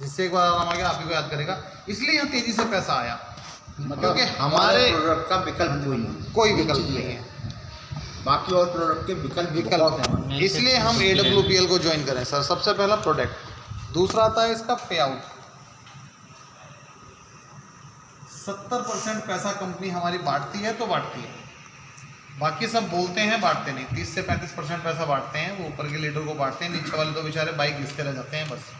जिससे एक बार आराम आ गया आप ही को याद करेगा, इसलिए यहाँ तेजी से पैसा आया, मतलब क्योंकि हमारे प्रोडक्ट का विकल्प कोई विकल्प नहीं है, बाकी और प्रोडक्ट के विकल्प बहुत हैं। इसलिए हम AWPL को ज्वाइन करें सर। सबसे पहला प्रोडक्ट, दूसरा आता है इसका पे आउट। 70% पैसा कंपनी हमारी बांटती है तो बांटती है, बाकी सब बोलते हैं बांटते नहीं। 30 से 35% पैसा बांटते हैं, वो ऊपर के लीडर को बांटते हैं, नीचे वाले तो बेचारे बाइक घिसते रह जाते हैं बस।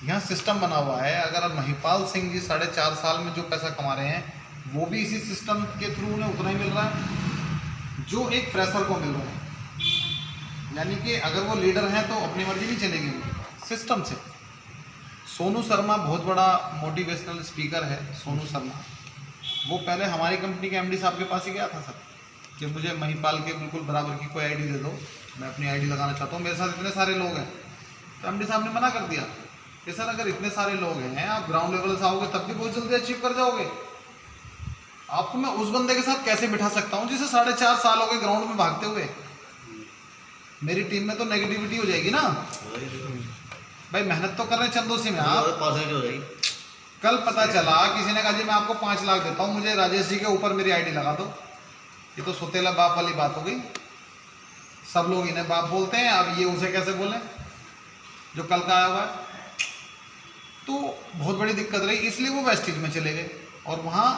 यहाँ सिस्टम बना हुआ है, अगर महिपाल सिंह जी 4.5 साल में जो पैसा कमा रहे हैं वो भी इसी सिस्टम के थ्रू उन्हें उतना ही मिल रहा है जो एक फ्रेशर को मिल रहा है। यानी कि अगर वो लीडर हैं तो अपनी मर्जी नहीं चलेगी सिस्टम से। सोनू शर्मा बहुत बड़ा मोटिवेशनल स्पीकर है, सोनू शर्मा, वो पहले हमारी कंपनी के MD साहब के पास ही गया था सर कि मुझे महिपाल के बिल्कुल बराबर की कोई आईडी दे दो, मैं अपनी आईडी लगाना चाहता हूँ, मेरे साथ इतने सारे लोग हैं। तो MD साहब ने मना कर दिया कि सर अगर इतने सारे लोग हैं, आप ग्राउंड लेवल से आओगे तब भी बहुत जल्दी अचीव कर जाओगे, आपको मैं उस बंदे के साथ कैसे बिठा सकता हूँ जिसे 4.5 साल हो गए ग्राउंड में भागते हुए। मेरी टीम में तो नेगेटिविटी हो जाएगी ना भाई, मेहनत तो कर रहे हैं चंदोसी में आप। कल पता चला किसी ने कहा जी मैं आपको 5 लाख देता हूँ, मुझे राजेश जी के ऊपर मेरी आईडी लगा दो। ये तो सोतेला बाप वाली बात हो गई, सब लोग इन्हें बाप बोलते हैं, अब ये उसे कैसे बोलें जो कल का आया हुआ है। तो बहुत बड़ी दिक्कत रही, इसलिए वो वेस्टिज में चले गए और वहाँ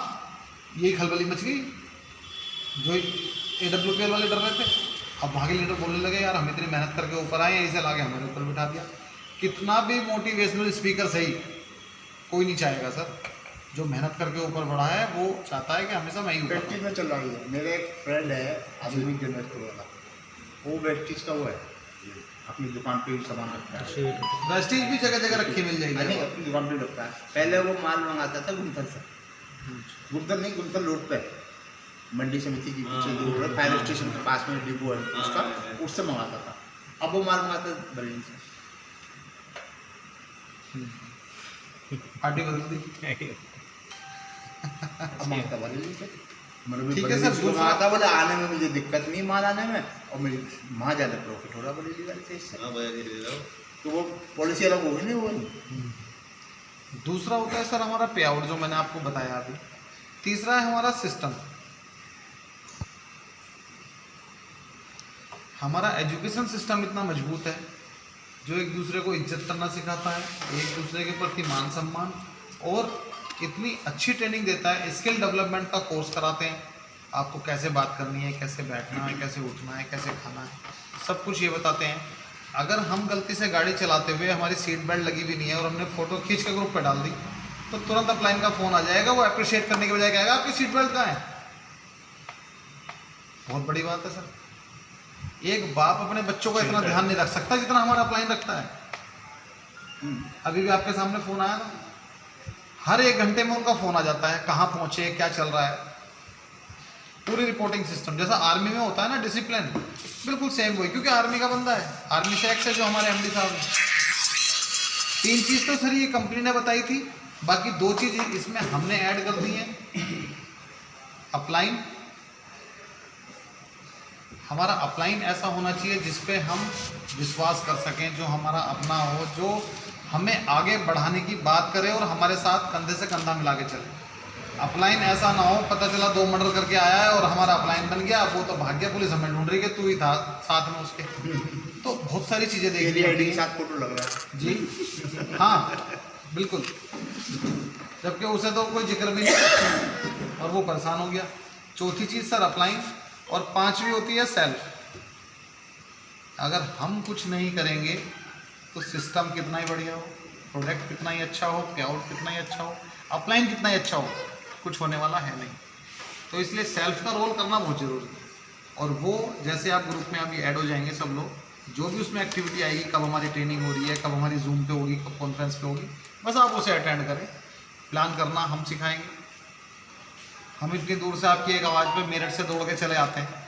ये खलबली मच गई। जो AWPL वाले डर रहे थे, अब वहाँ के लीडर बोलने लगे यार हम इतनी मेहनत करके ऊपर आए, इसे लाके हमारे ऊपर बिठा दिया। कितना भी मोटिवेशनल स्पीकर सही, कोई नहीं चाहेगा सर, जो मेहनत करके ऊपर बढ़ा है वो चाहता है कि हमेशा मैं ही ऊपर। वेस्टिज में चल रहा है। मेरे एक फ्रेंड है आधुनिक जनरेटर वाला, वो वेस्टिज का वो है, अपनी दुकान पे भी सामान रखता है। वेस्टिज भी जगह जगह रखी मिल जाएगी, नहीं अपनी दुकान पे रखता है। पहले वो माल मंगाता था गुंतर से, गुंतर नहीं, गुंतर रोड पे मंडी समिति के पीछे जो रोड है, फायर स्टेशन के पास में डिपो है उसका, उससे मंगाता था। अब वो माल मंगाता है बरेली से। पार्टी बदल दी। अब मंगाता बरेली से। ठीक है सर, दूसरा आता बोले आने में मुझे दिक्कत नहीं माल आने में, और मेरी वहाँ ज़्यादा प्रॉफिट हो रहा बरेली वाले से इससे। तो वो पॉलिसी अलग होगी नहीं वो। दूसरा होता है सर हमारा पे आउट जो मैंने आपको बताया अभी। तीसरा है हमारा सिस्टम। हमारा एजुकेशन सिस्टम इतना मजबूत है जो एक दूसरे को इज्जत करना सिखाता है, एक दूसरे के प्रति मान सम्मान, और इतनी अच्छी ट्रेनिंग देता है। स्किल डेवलपमेंट का कोर्स कराते हैं, आपको कैसे बात करनी है, कैसे बैठना है, कैसे उठना है, कैसे खाना है, सब कुछ ये बताते हैं। अगर हम गलती से गाड़ी चलाते हुए हमारी सीट बेल्ट लगी भी नहीं है और हमने फ़ोटो खींच के ग्रुप पे डाल दी तो तुरंत अपलाइन का फ़ोन आ जाएगा, वो अप्रिशिएट करने के बजाय कहेगा आपकी सीट बेल्ट कहाँ है। बहुत बड़ी बात है सर, एक बाप अपने बच्चों का इतना ध्यान नहीं रख सकता जितना हमारा अपलाइन रखता है। अभी भी आपके सामने फ़ोन आया ना, हर 1 घंटे में उनका फ़ोन आ जाता है, कहाँ पहुँचे, क्या चल रहा है, पूरी रिपोर्टिंग सिस्टम। जैसा आर्मी में होता है ना डिसिप्लिन, बिल्कुल सेम वही, क्योंकि आर्मी का बंदा है, आर्मी से एक्स है जो हमारे MD साहब हैं। 3 चीज़ तो सर ये कंपनी ने बताई थी, बाकी 2 चीज़ इसमें हमने ऐड कर दी हैं। अपलाइन, हमारा अपलाइन ऐसा होना चाहिए जिस पे हम विश्वास कर सकें, जो हमारा अपना हो, जो हमें आगे बढ़ाने की बात करे और हमारे साथ कंधे से कंधा मिला के चले। अपलाइन ऐसा ना हो पता चला 2 मर्डर करके आया है और हमारा अपलाइन बन गया, वो तो भाग्य, पुलिस हमें ढूंढ रही है, तू ही था साथ में उसके। तो बहुत सारी चीज़ें देखनी होती हैं। साथ फोटो लग रहा है जी हाँ बिल्कुल, जबकि उसे तो कोई जिक्र भी नहीं और वो परेशान हो गया। चौथी चीज़ सर अपलाइन, और 5वीं होती है सेल्फ। अगर हम कुछ नहीं करेंगे तो सिस्टम कितना ही बढ़िया हो, प्रोडक्ट कितना ही अच्छा हो, पे आउट कितना ही अच्छा हो, अपलाइन कितना ही अच्छा हो, कुछ होने वाला है नहीं। तो इसलिए सेल्फ का रोल करना बहुत ज़रूरी है। और वो जैसे आप ग्रुप में अभी ऐड हो जाएंगे सब लोग, जो भी उसमें एक्टिविटी आएगी, कब हमारी ट्रेनिंग हो रही है, कब हमारी जूम पे होगी, कब कॉन्फ्रेंस पे होगी, बस आप उसे अटेंड करें। प्लान करना हम सिखाएंगे। हम इतनी दूर से आपकी एक आवाज़ पे मेरठ से दौड़ के चले आते हैं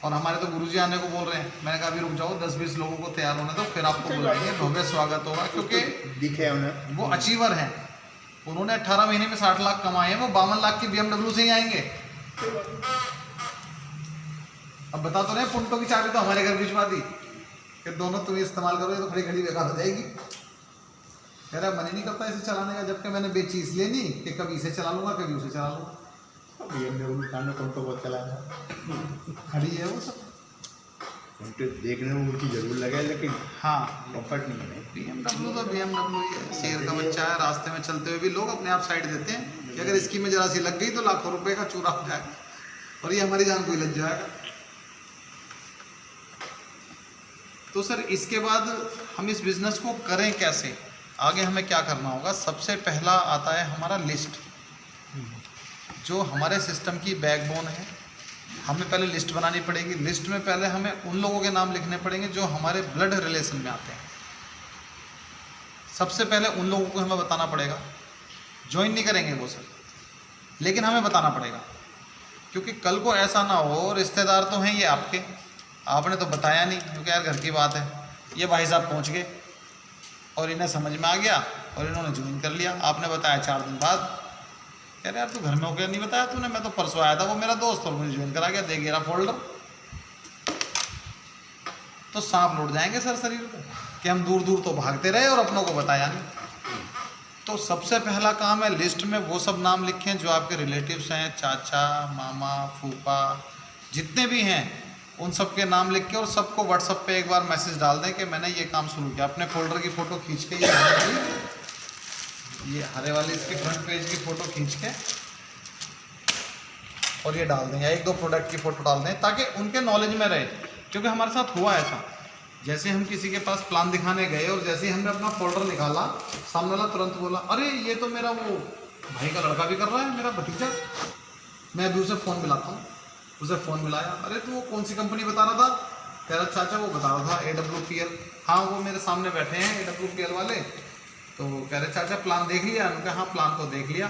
और हमारे तो गुरुजी आने को बोल रहे हैं। मैंने कहा अभी रुक जाओ, 10-20 लोगों को तैयार होने दो, फिर आपको बुलाएंगे, भव्य स्वागत होगा। क्योंकि दिखे उन्हें, वो अचीवर हैं, उन्होंने 18 महीने में 60 लाख कमाए हैं, वो 52 लाख की BMW से ही आएंगे। अब बता तो रहे, पुंटो की चाबी तो हमारे घर भिजवा दी कि दोनों तुम इस्तेमाल करो, ये तो खड़ी खड़ी बेकार हो जाएगी। कह रहा मन ही नहीं करता इसे चलाने का, जबकि मैंने बेची इसलिए नहीं कि कभी इसे चला लूँगा कभी उसे चला लूँगा। BMW कांड तुम तो बहुत चलाया खड़ी है वो सब, उनके देखने में उनकी जरूर लगे लेकिन हाँ कंफर्ट नहीं है। BMW तो BMW ही है, शेर का बच्चा है। रास्ते में चलते हुए भी लोग अपने आप साइड देते हैं कि अगर इसकी में जरा सी लग गई तो लाखों रुपए का चूरा हो जाएगा और ये हमारी जान को ही लग जाएगा। तो सर इसके बाद हम इस बिज़नेस को करें कैसे, आगे हमें क्या करना होगा? सबसे पहला आता है हमारा लिस्ट, जो हमारे सिस्टम की बैकबोन है। हमें पहले लिस्ट बनानी पड़ेगी। लिस्ट में पहले हमें उन लोगों के नाम लिखने पड़ेंगे जो हमारे ब्लड रिलेशन में आते हैं। सबसे पहले उन लोगों को हमें बताना पड़ेगा। ज्वाइन नहीं करेंगे वो सर, लेकिन हमें बताना पड़ेगा, क्योंकि कल को ऐसा ना हो रिश्तेदार तो हैं ये आपके, आपने तो बताया नहीं, क्योंकि यार घर की बात है, ये भाई साहब पहुँच गए और इन्हें समझ में आ गया और इन्होंने ज्वाइन कर लिया। आपने बताया 4 दिन बाद, कह रहे यार तू घर में होकर नहीं बताया तूने, मैं तो परसों आया था, वो मेरा दोस्त और मुझे ज्वाइन करा गया, दे गया फोल्डर। तो सांप लौट जाएंगे सर शरीर को कि हम दूर दूर तो भागते रहे और अपनों को बताया नहीं। तो सबसे पहला काम है लिस्ट में वो सब नाम लिखें जो आपके रिलेटिव्स हैं, चाचा मामा फूफा जितने भी हैं, उन सब के नाम लिख के और सबको व्हाट्सएप पे एक बार मैसेज डाल दें कि मैंने ये काम शुरू किया। अपने फोल्डर की फ़ोटो खींच के ये हरे वाले इसके फ्रंट पेज की फ़ोटो खींच के और ये डाल दें, या 1-2 प्रोडक्ट की फ़ोटो डाल दें ताकि उनके नॉलेज में रहे। क्योंकि हमारे साथ हुआ ऐसा, जैसे हम किसी के पास प्लान दिखाने गए और जैसे ही हमने अपना फोल्डर निकाला, सामने वाला तुरंत बोला अरे ये तो मेरा वो भाई का लड़का भी कर रहा है, मेरा भतीजा। मैं अभी उसे फ़ोन मिलाता हूँ। उसे फ़ोन मिलाया, अरे तो वो कौन सी कंपनी बता रहा था? कह रहा चाचा वो बता रहा था AWPL। हाँ वो मेरे सामने बैठे हैं AWPL वाले। तो कह रहे चाचा प्लान देख लिया? उनका हाँ प्लान तो देख लिया।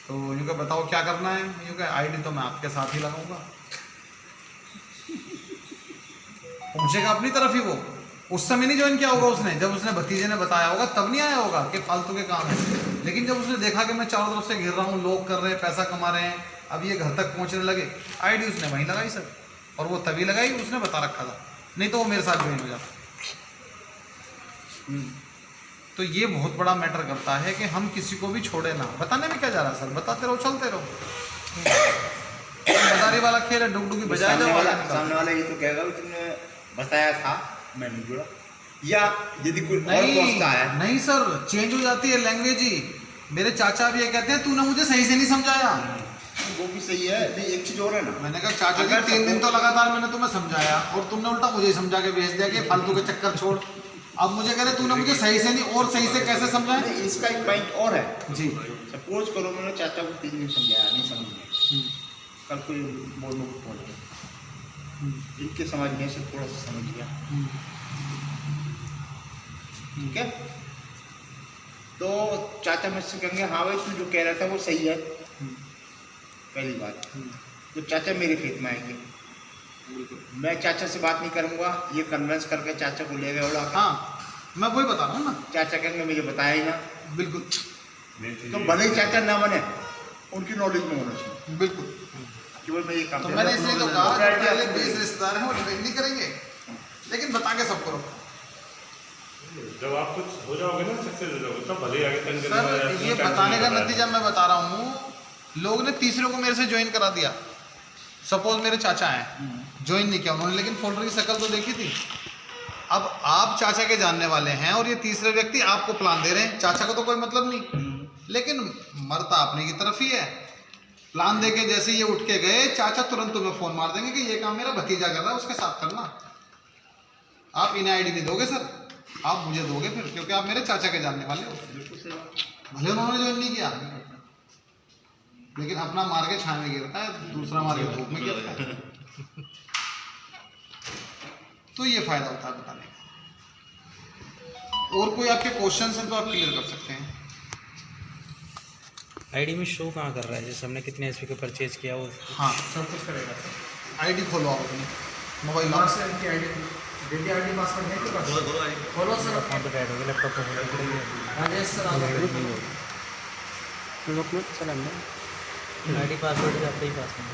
तो यूँ कह बताओ क्या करना है? यूँ कह ID तो मैं आपके साथ ही लगाऊंगा। पहुँचेगा अपनी तरफ ही वो। उस समय नहीं ज्वाइन किया होगा उसने, जब उसने भतीजे ने बताया होगा तब नहीं आया होगा कि फालतू के काम है। लेकिन जब उसने देखा कि मैं चारों तरफ से घिर रहा हूँ, लोग कर रहे हैं, पैसा कमा रहे हैं, अब ये घर तक पहुँचने लगे, ID उसने वहीं लगाई सर। और वो तभी लगाई उसने बता रखा था, नहीं तो वो मेरे साथ ज्वाइन हो जाता। तो ये बहुत बड़ा मैटर करता है कि हम किसी को भी छोड़े ना। बताने में क्या जा रहा है सर, बताते रहो चलते रहो। बदारी वाला खेल है, डुगडुगी बजाए जाओ। सामने वाला ये तो कहेगा तुमने बताया था मैं नहीं जुड़ा, या यदि कोई और पहुंचता है। नहीं सर, चेंज हो जाती है लैंग्वेज ही। मेरे चाचा भी ये कहते हैं तूने मुझे सही से नहीं समझाया। वो भी सही है, नहीं एक चीज और है ना। मैंने कहा चाचा जी 3 दिन तो लगातार मैंने तुम्हें समझाया और तुमने उल्टा मुझे ही समझा के भेज दिया कि फालतू के चक्कर छोड़। अब मुझे कह रहे तूने मुझे सही से नहीं, और सही से कैसे समझाया? इसका एक पॉइंट और है जी। सपोज करो मैंने चाचा को 3 दिन समझाया, नहीं समझ में, कल कोई बोलने को पहुँच गया, इनके समझने से थोड़ा सा समझ गया, ठीक है, तो चाचा मुझसे कहेंगे हाँ भाई तू जो कह रहा था वो सही है, पहली बात। तो चाचा मेरे खेत में आएंगे, मैं चाचा से बात नहीं करूँगा, ये कन्विंस करके चाचा को ले गए उड़ा। हाँ मैं वही बता रहा हूँ ना। चाचा कहेंगे मुझे बताया ही ना। बिल्कुल। तो भले ही चाचा ना बने, उनकी नॉलेज में होना चाहिए। बिल्कुल। केवल मैं ये काम तो मैंने इसलिए तो कहा पहले 20 रिश्तेदार हैं वो ट्रेन नहीं करेंगे, लेकिन बता के सबको रखो। जब आप कुछ हो जाओगे ना, सक्सेस हो जाओगे, तब भले आगे तंग सर ये बताने का नतीजा मैं बता रहा हूँ, लोग ने तीसरे को मेरे से ज्वाइन करा दिया। सपोज मेरे चाचा हैं, ज्वाइन नहीं किया उन्होंने, लेकिन फोल्डर की शक्ल तो देखी थी। अब आप चाचा के जानने वाले हैं और ये तीसरे व्यक्ति आपको प्लान दे रहे हैं, चाचा को तो कोई मतलब नहीं, लेकिन मरता अपने की तरफ ही है। प्लान दे के जैसे ये उठ के गए, चाचा तुरंत तुम्हें फ़ोन मार देंगे कि ये काम मेरा भतीजा कर रहा है, उसके साथ करना। आप इन्हें ID नहीं दोगे सर, आप मुझे दोगे फिर, क्योंकि आप मेरे चाचा के जानने वाले हो। भले उन्होंने ज्वाइन नहीं किया, लेकिन अपना मार के छान में गिरता है, दूसरा मार के धूप में गिरता है। तो ये फायदा होता है बताने का। और कोई आपके क्वेश्चंस हैं तो आप क्लियर कर सकते हैं। ID में शो कहाँ कर रहा है, जैसे हमने कितने HP का परचेज किया वो? हाँ सब कुछ करेगा सर। ID खोलो आप अपनी मोबाइल से, इनकी ID पासवर्ड है कि खोलो सर। फोन पे ऐड हो गया, लैपटॉप पे हो राजेश सर गया। ID पासवर्ड आपका ही पास में